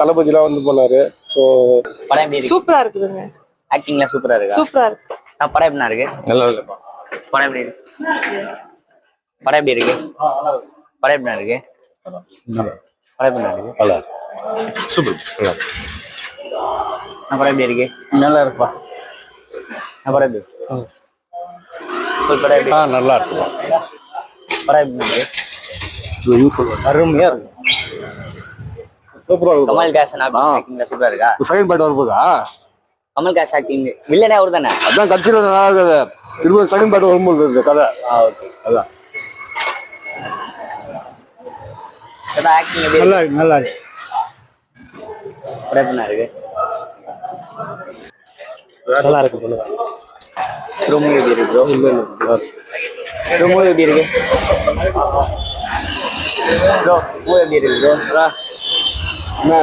தளபதிலாம் வந்து போனாரு. ஸோ படம் எப்படி இருக்கு? சூப்பரா இருக்குதுங்க. ஆக்டிங்லாம் சூப்பரா இருக்கா? சூப்பரா இருக்கு. படம் எப்படி இருக்கு? நல்லா இல்லைப்பா. படம் எப்படி இருக்கு? படம் எப்படி இருக்கு? படம் எப்படி இருக்கு? படம் எப்படி இருக்கு? நல்லா சூப்பர். படம் எப்படி இருக்கு? நல்லா இருப்பா. படம் எப்படி படம் எப்படி நல்லா இருக்குப்பா. படம் எப்படி இருக்கு? அருமையா இருக்கு. சூப்பரா இருக்கு. கமல்ஹாசன் ஆக்டிங்ல சூப்பரா இருக்கா? செகண்ட் பார்ட் வரும்போதா கமல்ஹாசன் ஆக்டிங் வில்லனே அவர் தானே? அதான் கடைசியில் நல்லா இருக்குது. திரும்ப செகண்ட் பார்ட் வரும்போது இந்த கதை. ஓகே. அதான் ஆக்டிங் எப்படி நல்லா இருக்கு. நல்லா இருக்கு. படம் எப்படி இருக்கு? நல்லா இருக்கு. ரொம்ப எப்படி இருக்கு ப்ரோ? ரொம்ப எப்படி இருக்கு ப்ரோ? எப்படி இருக்கு ப்ரோ? என்ன